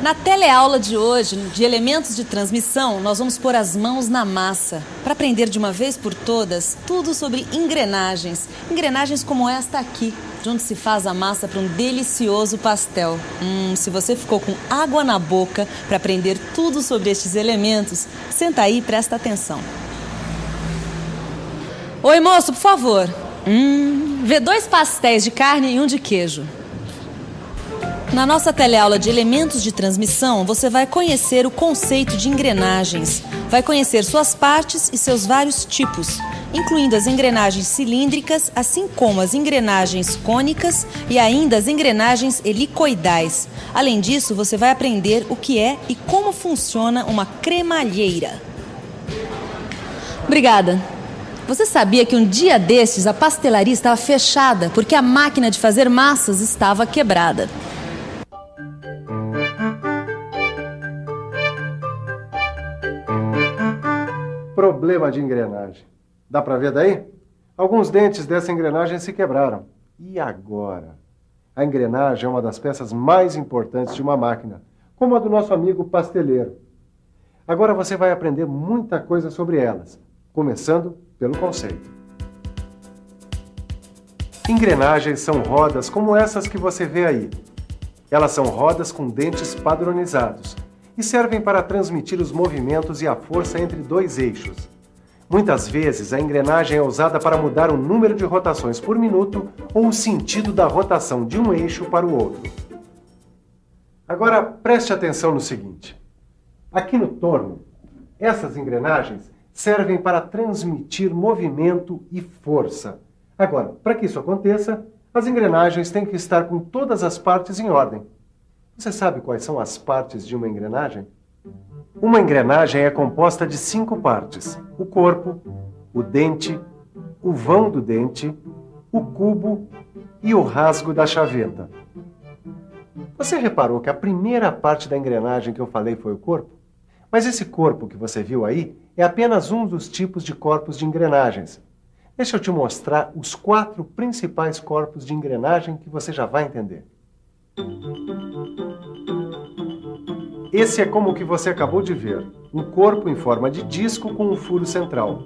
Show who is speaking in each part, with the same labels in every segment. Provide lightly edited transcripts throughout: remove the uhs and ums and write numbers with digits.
Speaker 1: Na teleaula de hoje, de elementos de transmissão, nós vamos pôr as mãos na massa para aprender de uma vez por todas tudo sobre engrenagens. Engrenagens como esta aqui, de onde se faz a massa para um delicioso pastel. Se você ficou com água na boca para aprender tudo sobre estes elementos, senta aí e presta atenção. Oi, moço, por favor. Vê 2 pastéis de carne e 1 de queijo. Na nossa teleaula de elementos de transmissão, você vai conhecer o conceito de engrenagens. Vai conhecer suas partes e seus vários tipos, incluindo as engrenagens cilíndricas, assim como as engrenagens cônicas e ainda as engrenagens helicoidais. Além disso, você vai aprender o que é e como funciona uma cremalheira. Obrigada. Você sabia que um dia destes a pastelaria estava fechada porque a máquina de fazer massas estava quebrada?
Speaker 2: Problema de engrenagem. Dá para ver daí? Alguns dentes dessa engrenagem se quebraram. E agora? A engrenagem é uma das peças mais importantes de uma máquina, como a do nosso amigo pasteleiro. Agora você vai aprender muita coisa sobre elas, começando pelo conceito. Engrenagens são rodas como essas que você vê aí. Elas são rodas com dentes padronizados e servem para transmitir os movimentos e a força entre 2 eixos. Muitas vezes, a engrenagem é usada para mudar o número de rotações por minuto ou o sentido da rotação de um eixo para o outro. Agora, preste atenção no seguinte. Aqui no torno, essas engrenagens servem para transmitir movimento e força. Agora, para que isso aconteça, as engrenagens têm que estar com todas as partes em ordem. Você sabe quais são as partes de uma engrenagem? Uma engrenagem é composta de 5 partes: o corpo, o dente, o vão do dente, o cubo e o rasgo da chaveta. Você reparou que a primeira parte da engrenagem que eu falei foi o corpo? Mas esse corpo que você viu aí é apenas um dos tipos de corpos de engrenagens. Deixa eu te mostrar os 4 principais corpos de engrenagem que você já vai entender. Esse é como o que você acabou de ver, um corpo em forma de disco com um furo central.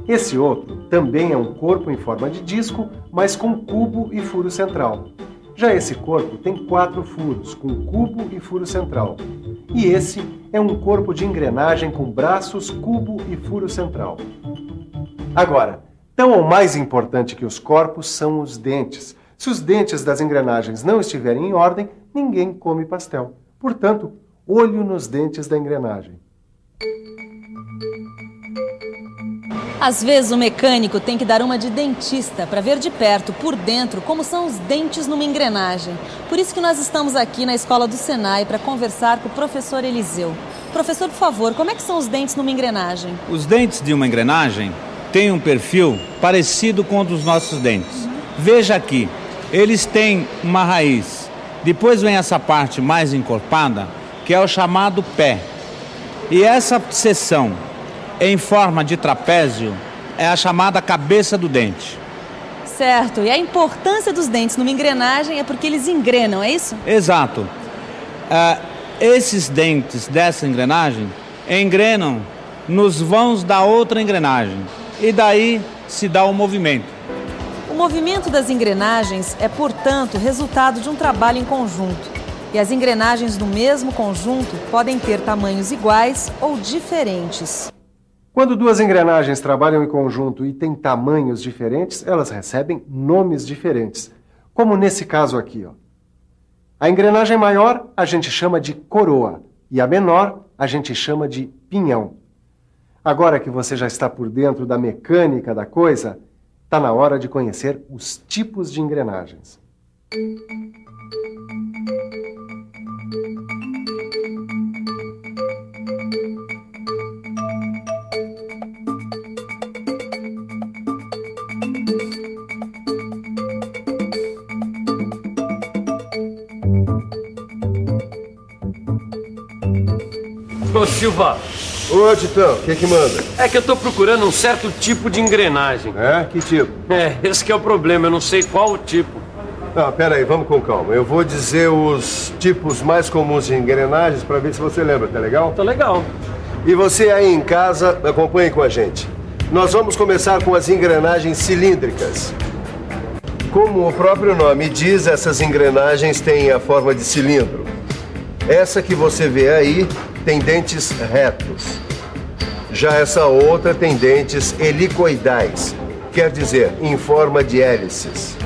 Speaker 2: Esse outro também é um corpo em forma de disco, mas com cubo e furo central. Já esse corpo tem 4 furos, com cubo e furo central. E esse é um corpo de engrenagem com braços, cubo e furo central. Agora, tão ou mais importante que os corpos são os dentes. Se os dentes das engrenagens não estiverem em ordem, ninguém come pastel. Portanto, olho nos dentes da engrenagem.
Speaker 1: Às vezes o mecânico tem que dar uma de dentista para ver de perto, por dentro, como são os dentes numa engrenagem. Por isso que nós estamos aqui na escola do Senai para conversar com o professor Eliseu. Professor, por favor, como é que são os dentes numa engrenagem?
Speaker 3: Os dentes de uma engrenagem têm um perfil parecido com o dos nossos dentes. Veja aqui, eles têm uma raiz. Depois vem essa parte mais encorpada, que é o chamado pé. E essa seção em forma de trapézio é a chamada cabeça do dente.
Speaker 1: Certo. E a importância dos dentes numa engrenagem é porque eles engrenam, é isso?
Speaker 3: Exato. Esses dentes dessa engrenagem engrenam nos vãos da outra engrenagem. E daí se dá o movimento.
Speaker 1: O movimento das engrenagens é, portanto, resultado de um trabalho em conjunto. E as engrenagens do mesmo conjunto podem ter tamanhos iguais ou diferentes.
Speaker 2: Quando 2 engrenagens trabalham em conjunto e têm tamanhos diferentes, elas recebem nomes diferentes. Como nesse caso aqui, ó. A engrenagem maior a gente chama de coroa e a menor a gente chama de pinhão. Agora que você já está por dentro da mecânica da coisa, está na hora de conhecer os tipos de engrenagens.
Speaker 4: Ô Silva!
Speaker 2: Ô Titão, o que manda?
Speaker 4: É que eu tô procurando um certo tipo de engrenagem.
Speaker 2: É? Que tipo?
Speaker 4: Esse que é o problema, eu não sei qual o tipo.
Speaker 5: Não, pera aí, vamos com calma. Eu vou dizer os tipos mais comuns de engrenagens para ver se você lembra, tá legal?
Speaker 4: Tá legal.
Speaker 5: E você aí em casa, acompanhe com a gente. Nós vamos começar com as engrenagens cilíndricas. Como o próprio nome diz, essas engrenagens têm a forma de cilindro. Essa que você vê aí tem dentes retos. Já essa outra tem dentes helicoidais, quer dizer, em forma de hélices.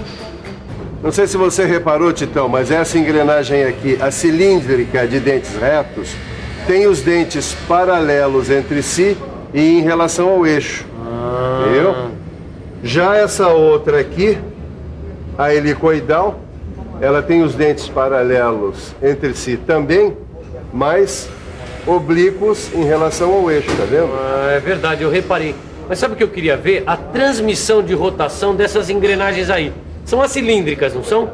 Speaker 5: Não sei se você reparou, Titão, mas essa engrenagem aqui, a cilíndrica de dentes retos, tem os dentes paralelos entre si e em relação ao eixo. Viu? Já essa outra aqui, a helicoidal, ela tem os dentes paralelos entre si também, mas oblíquos em relação ao eixo, tá vendo?
Speaker 4: É verdade, eu reparei. Mas sabe o que eu queria ver? A transmissão de rotação dessas engrenagens aí. São as cilíndricas, não são?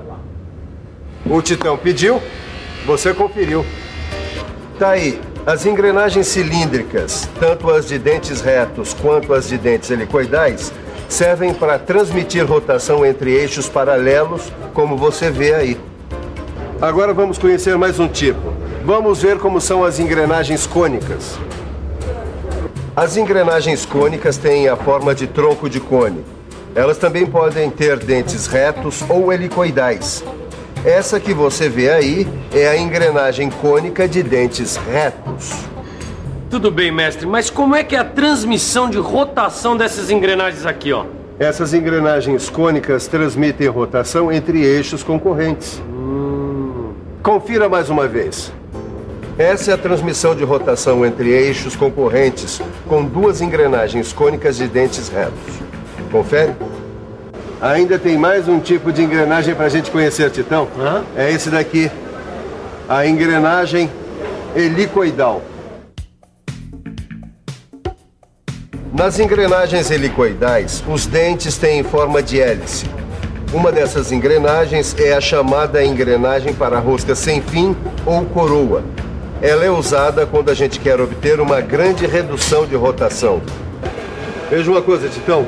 Speaker 5: O Titão pediu, você conferiu. Tá aí, as engrenagens cilíndricas, tanto as de dentes retos quanto as de dentes helicoidais, servem para transmitir rotação entre eixos paralelos, como você vê aí. Agora vamos conhecer mais um tipo. Vamos ver como são as engrenagens cônicas. As engrenagens cônicas têm a forma de tronco de cone. Elas também podem ter dentes retos ou helicoidais. Essa que você vê aí é a engrenagem cônica de dentes retos.
Speaker 4: Tudo bem, mestre, mas como é que é a transmissão de rotação dessas engrenagens aqui, ó?
Speaker 5: Essas engrenagens cônicas transmitem rotação entre eixos concorrentes. Confira mais uma vez. Essa é a transmissão de rotação entre eixos concorrentes com duas engrenagens cônicas de dentes retos. Confere? Ainda tem mais um tipo de engrenagem para a gente conhecer, Titão. É esse daqui, a engrenagem helicoidal. Nas engrenagens helicoidais, os dentes têm forma de hélice. Uma dessas engrenagens é a chamada engrenagem para rosca sem fim ou coroa. Ela é usada quando a gente quer obter uma grande redução de rotação. Veja uma coisa, Titão.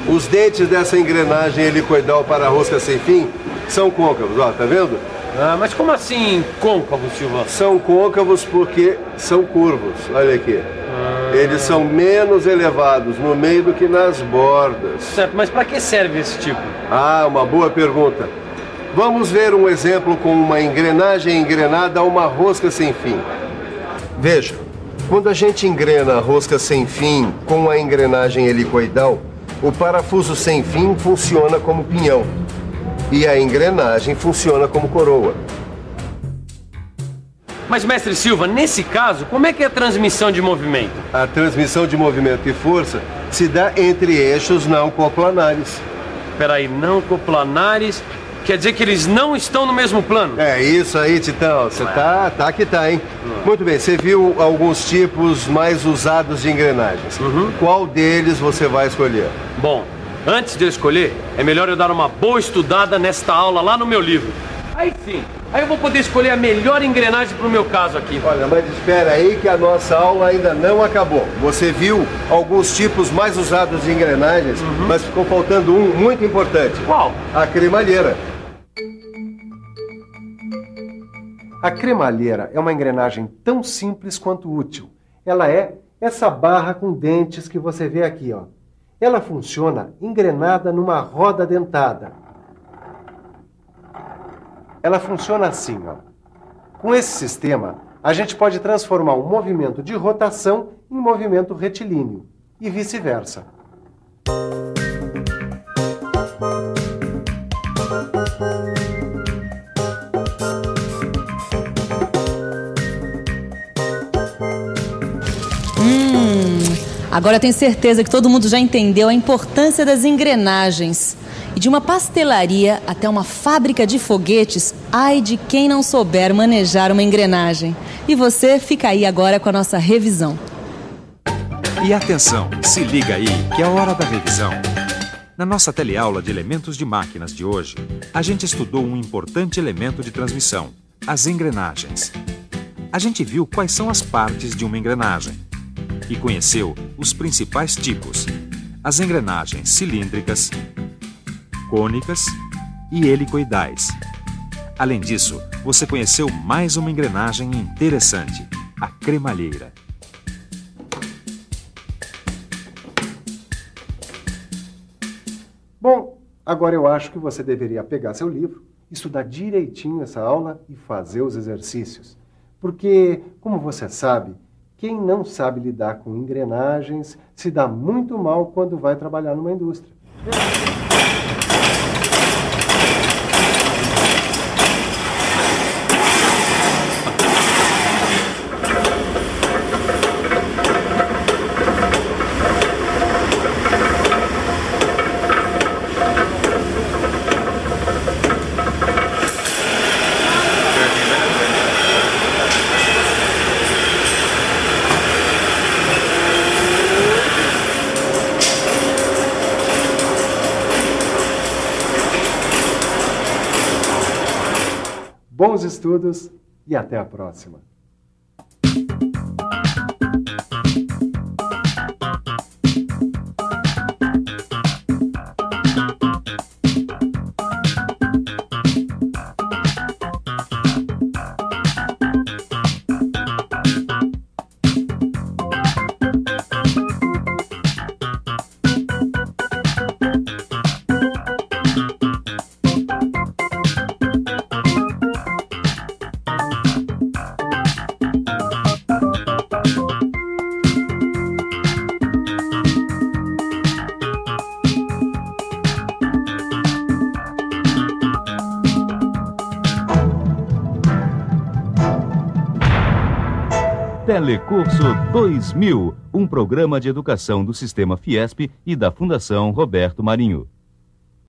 Speaker 5: Os dentes dessa engrenagem helicoidal para rosca sem fim são côncavos, ó, tá vendo?
Speaker 4: Mas como assim côncavo, Silva?
Speaker 5: São côncavos porque são curvos, olha aqui. Eles são menos elevados no meio do que nas bordas.
Speaker 4: Certo, mas para que serve esse tipo?
Speaker 5: Uma boa pergunta. Vamos ver um exemplo com uma engrenagem engrenada a uma rosca sem fim. Veja, quando a gente engrena a rosca sem fim com a engrenagem helicoidal, o parafuso sem fim funciona como pinhão e a engrenagem funciona como coroa.
Speaker 4: Mas, mestre Silva, nesse caso, como é que é a transmissão de movimento?
Speaker 5: A transmissão de movimento e força se dá entre eixos não coplanares.
Speaker 4: Peraí, não coplanares quer dizer que eles não estão no mesmo plano?
Speaker 5: É isso aí, Titão. Você tá que tá, hein? Muito bem, você viu alguns tipos mais usados de engrenagens. Qual deles você vai escolher?
Speaker 4: Bom, antes de eu escolher, é melhor eu dar uma boa estudada nesta aula lá no meu livro. Aí sim, aí eu vou poder escolher a melhor engrenagem para o meu caso aqui.
Speaker 5: Olha, mas espera aí que a nossa aula ainda não acabou. Você viu alguns tipos mais usados de engrenagens, mas ficou faltando um muito importante.
Speaker 4: Qual?
Speaker 5: A cremalheira.
Speaker 2: A cremalheira é uma engrenagem tão simples quanto útil. Ela é essa barra com dentes que você vê aqui, ó. Ela funciona engrenada numa roda dentada. Ela funciona assim, ó. Com esse sistema, a gente pode transformar um movimento de rotação em movimento retilíneo e vice-versa.
Speaker 1: Agora eu tenho certeza que todo mundo já entendeu a importância das engrenagens. E de uma pastelaria até uma fábrica de foguetes, ai de quem não souber manejar uma engrenagem. E você fica aí agora com a nossa revisão.
Speaker 6: E atenção, se liga aí que é a hora da revisão. Na nossa teleaula de elementos de máquinas de hoje, a gente estudou um importante elemento de transmissão, as engrenagens. A gente viu quais são as partes de uma engrenagem e conheceu os principais tipos: as engrenagens cilíndricas, cônicas e helicoidais. Além disso, você conheceu mais uma engrenagem interessante, a cremalheira.
Speaker 2: Bom, agora eu acho que você deveria pegar seu livro, estudar direitinho essa aula e fazer os exercícios. Porque, como você sabe, quem não sabe lidar com engrenagens se dá muito mal quando vai trabalhar numa indústria. Bons estudos e até a próxima!
Speaker 7: Telecurso 2000, um programa de educação do Sistema Fiesp e da Fundação Roberto Marinho.